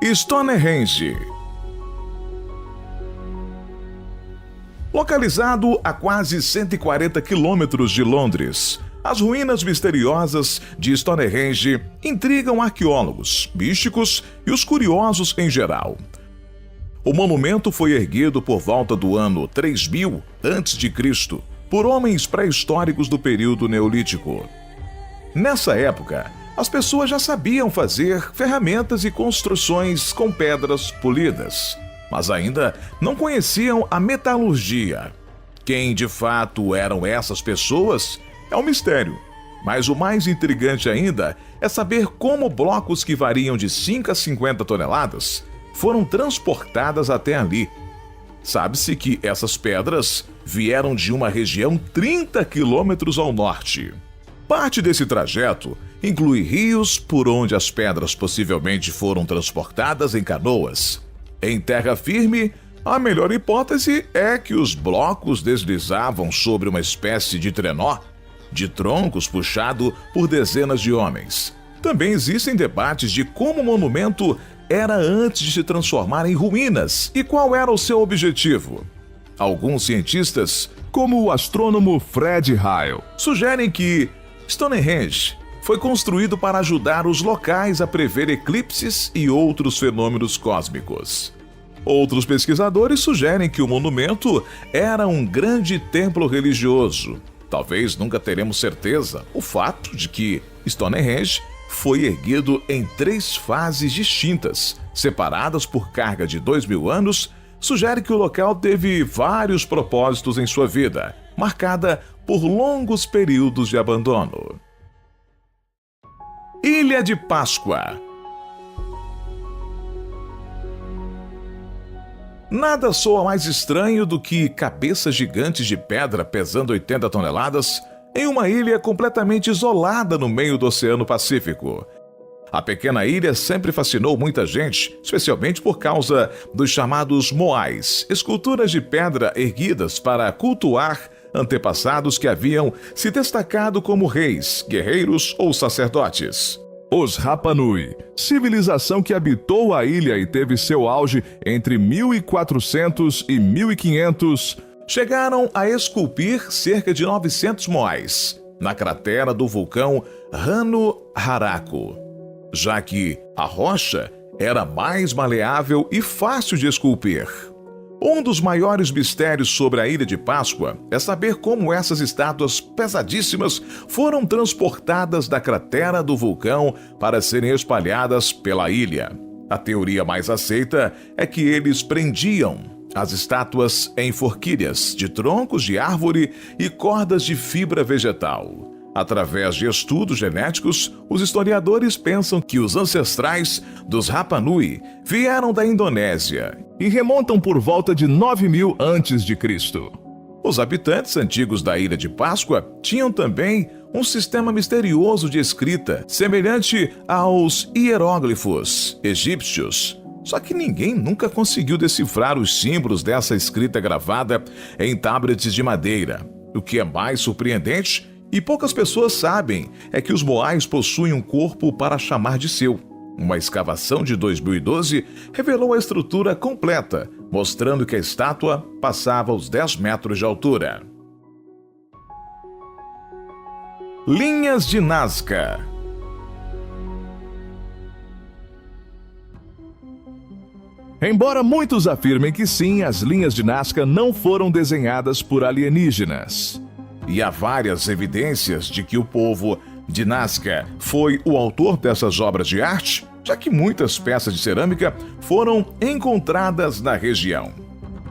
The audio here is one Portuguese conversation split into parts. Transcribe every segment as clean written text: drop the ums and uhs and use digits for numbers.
Stonehenge. Localizado a quase 140 quilômetros de Londres, as ruínas misteriosas de Stonehenge intrigam arqueólogos, místicos e os curiosos em geral. O monumento foi erguido por volta do ano 3000 a.C. por homens pré-históricos do período neolítico. Nessa época, as pessoas já sabiam fazer ferramentas e construções com pedras polidas, mas ainda não conheciam a metalurgia. Quem de fato eram essas pessoas é um mistério, mas o mais intrigante ainda é saber como blocos que variam de 5 a 50 toneladas foram transportadas até ali. Sabe-se que essas pedras vieram de uma região 30 quilômetros ao norte. Parte desse trajeto inclui rios por onde as pedras possivelmente foram transportadas em canoas. Em terra firme, a melhor hipótese é que os blocos deslizavam sobre uma espécie de trenó de troncos puxado por dezenas de homens. Também existem debates de como o monumento era antes de se transformar em ruínas e qual era o seu objetivo. Alguns cientistas, como o astrônomo Fred Hoyle, sugerem que Stonehenge foi construído para ajudar os locais a prever eclipses e outros fenômenos cósmicos. Outros pesquisadores sugerem que o monumento era um grande templo religioso. Talvez nunca teremos certeza. O fato de que Stonehenge foi erguido em 3 fases distintas, separadas por carga de 2000 anos, sugere que o local teve vários propósitos em sua vida, marcada por longos períodos de abandono. Ilha de Páscoa. Nada soa mais estranho do que cabeças gigantes de pedra pesando 80 toneladas em uma ilha completamente isolada no meio do Oceano Pacífico. A pequena ilha sempre fascinou muita gente, especialmente por causa dos chamados moais, esculturas de pedra erguidas para cultuar antepassados que haviam se destacado como reis, guerreiros ou sacerdotes. Os Rapa Nui, civilização que habitou a ilha e teve seu auge entre 1400 e 1500, chegaram a esculpir cerca de 900 moais na cratera do vulcão Rano Haraku, já que a rocha era mais maleável e fácil de esculpir. Um dos maiores mistérios sobre a Ilha de Páscoa é saber como essas estátuas pesadíssimas foram transportadas da cratera do vulcão para serem espalhadas pela ilha. A teoria mais aceita é que eles prendiam as estátuas em forquilhas de troncos de árvore e cordas de fibra vegetal. Através de estudos genéticos, os historiadores pensam que os ancestrais dos Rapa Nui vieram da Indonésia e remontam por volta de 9000 a.C. Os habitantes antigos da Ilha de Páscoa tinham também um sistema misterioso de escrita, semelhante aos hieróglifos egípcios. Só que ninguém nunca conseguiu decifrar os símbolos dessa escrita gravada em tablets de madeira. O que é mais surpreendente e poucas pessoas sabem é que os moais possuem um corpo para chamar de seu. Uma escavação de 2012 revelou a estrutura completa, mostrando que a estátua passava os 10 metros de altura. Linhas de Nazca. Embora muitos afirmem que sim, as linhas de Nazca não foram desenhadas por alienígenas. E há várias evidências de que o povo de Nazca foi o autor dessas obras de arte, já que muitas peças de cerâmica foram encontradas na região.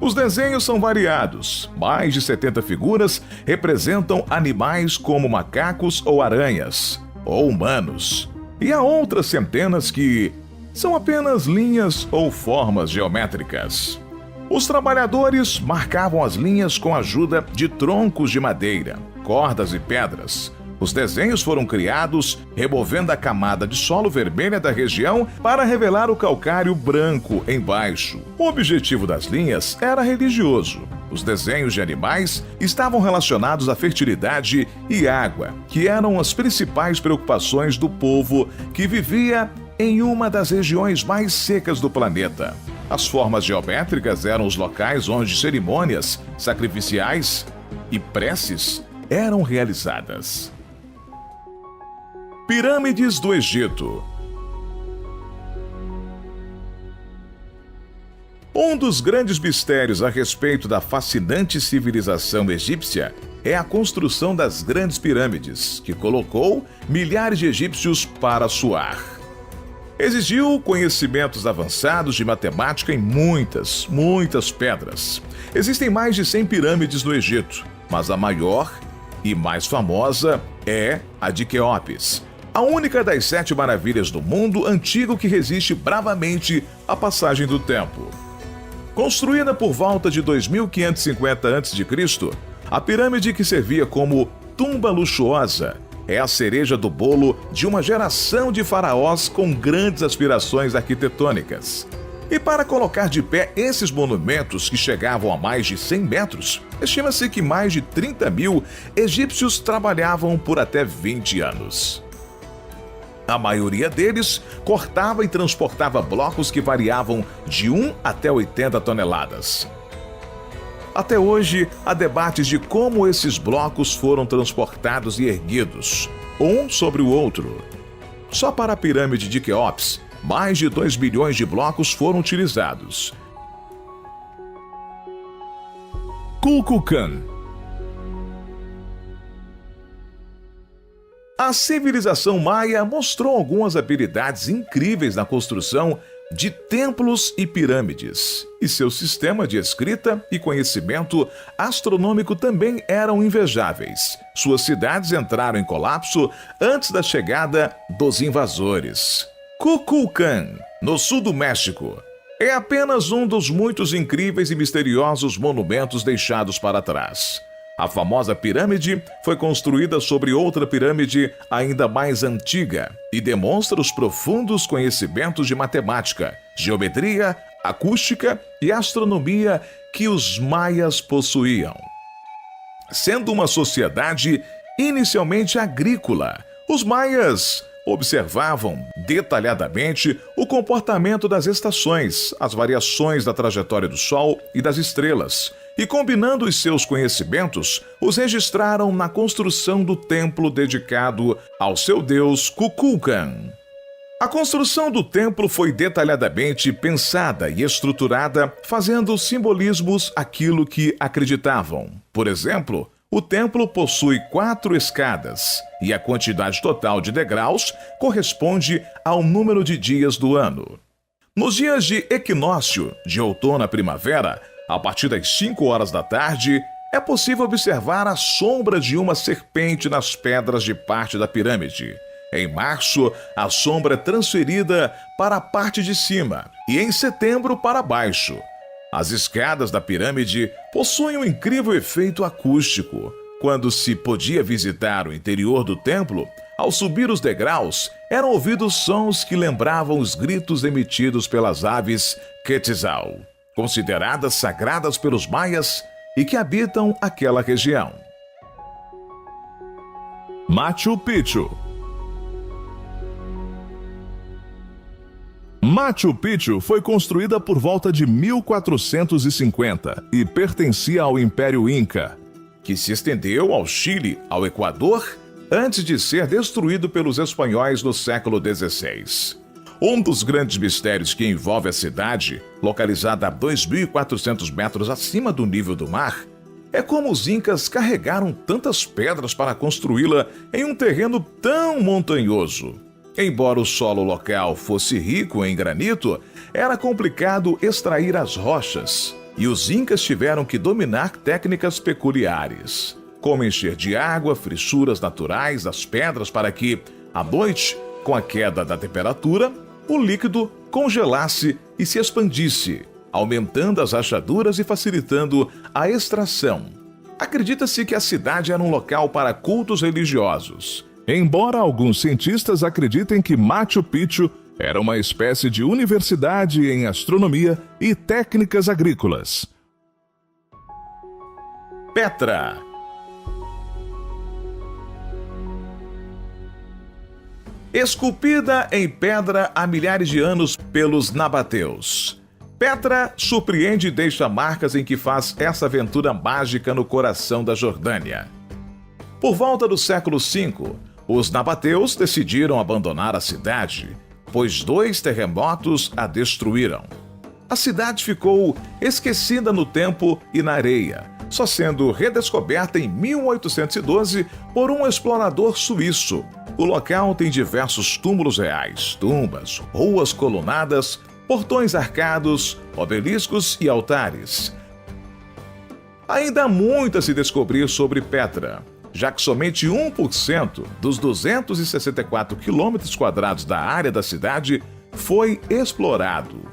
Os desenhos são variados. Mais de 70 figuras representam animais como macacos ou aranhas, ou humanos. E há outras centenas que são apenas linhas ou formas geométricas. Os trabalhadores marcavam as linhas com a ajuda de troncos de madeira, cordas e pedras. Os desenhos foram criados removendo a camada de solo vermelha da região para revelar o calcário branco embaixo. O objetivo das linhas era religioso. Os desenhos de animais estavam relacionados à fertilidade e água, que eram as principais preocupações do povo que vivia em uma das regiões mais secas do planeta. As formas geométricas eram os locais onde cerimônias sacrificiais e preces eram realizadas. Pirâmides do Egito. Um dos grandes mistérios a respeito da fascinante civilização egípcia é a construção das grandes pirâmides, que colocou milhares de egípcios para suar. Exigiu conhecimentos avançados de matemática em muitas pedras. Existem mais de 100 pirâmides no Egito, mas a maior e mais famosa é a de Quéops, a única das 7 maravilhas do mundo antigo que resiste bravamente à passagem do tempo. Construída por volta de 2550 a.C., a pirâmide, que servia como tumba luxuosa, é a cereja do bolo de uma geração de faraós com grandes aspirações arquitetônicas. E para colocar de pé esses monumentos, que chegavam a mais de 100 metros, estima-se que mais de 30 mil egípcios trabalhavam por até 20 anos. A maioria deles cortava e transportava blocos que variavam de 1 até 80 toneladas. Até hoje, há debates de como esses blocos foram transportados e erguidos, um sobre o outro. Só para a pirâmide de Quéops, mais de 2 bilhões de blocos foram utilizados. Kukulkan. A civilização maia mostrou algumas habilidades incríveis na construção de templos e pirâmides, e seu sistema de escrita e conhecimento astronômico também eram invejáveis. Suas cidades entraram em colapso antes da chegada dos invasores. Kukulkan, no sul do México, é apenas um dos muitos incríveis e misteriosos monumentos deixados para trás. A famosa pirâmide foi construída sobre outra pirâmide ainda mais antiga e demonstra os profundos conhecimentos de matemática, geometria, acústica e astronomia que os maias possuíam. Sendo uma sociedade inicialmente agrícola, os maias observavam detalhadamente o comportamento das estações, as variações da trajetória do Sol e das estrelas, e, combinando os seus conhecimentos, os registraram na construção do templo dedicado ao seu deus Kukulkan. A construção do templo foi detalhadamente pensada e estruturada, fazendo simbolismos àquilo que acreditavam. Por exemplo, o templo possui 4 escadas, e a quantidade total de degraus corresponde ao número de dias do ano. Nos dias de equinócio, de outono à primavera, a partir das 5 horas da tarde, é possível observar a sombra de uma serpente nas pedras de parte da pirâmide. Em março, a sombra é transferida para a parte de cima e em setembro para baixo. As escadas da pirâmide possuem um incrível efeito acústico. Quando se podia visitar o interior do templo, ao subir os degraus, eram ouvidos sons que lembravam os gritos emitidos pelas aves Quetzal, consideradas sagradas pelos maias e que habitam aquela região. Machu Picchu. Machu Picchu foi construída por volta de 1450 e pertencia ao Império Inca, que se estendeu ao Chile, ao Equador, antes de ser destruído pelos espanhóis no século XVI. Um dos grandes mistérios que envolve a cidade, localizada a 2.400 metros acima do nível do mar, é como os incas carregaram tantas pedras para construí-la em um terreno tão montanhoso. Embora o solo local fosse rico em granito, era complicado extrair as rochas, e os incas tiveram que dominar técnicas peculiares, como encher de água fissuras naturais das pedras para que, à noite, com a queda da temperatura, o líquido congelasse e se expandisse, aumentando as rachaduras e facilitando a extração. Acredita-se que a cidade era um local para cultos religiosos, embora alguns cientistas acreditem que Machu Picchu era uma espécie de universidade em astronomia e técnicas agrícolas. Petra. Esculpida em pedra há milhares de anos pelos nabateus, Petra surpreende e deixa marcas em que faz essa aventura mágica no coração da Jordânia. Por volta do século V, os nabateus decidiram abandonar a cidade, pois 2 terremotos a destruíram. A cidade ficou esquecida no tempo e na areia, só sendo redescoberta em 1812 por um explorador suíço. O local tem diversos túmulos reais, tumbas, ruas colunadas, portões arcados, obeliscos e altares. Ainda há muito a se descobrir sobre Petra, já que somente 1% dos 264 quilômetros quadrados da área da cidade foi explorado.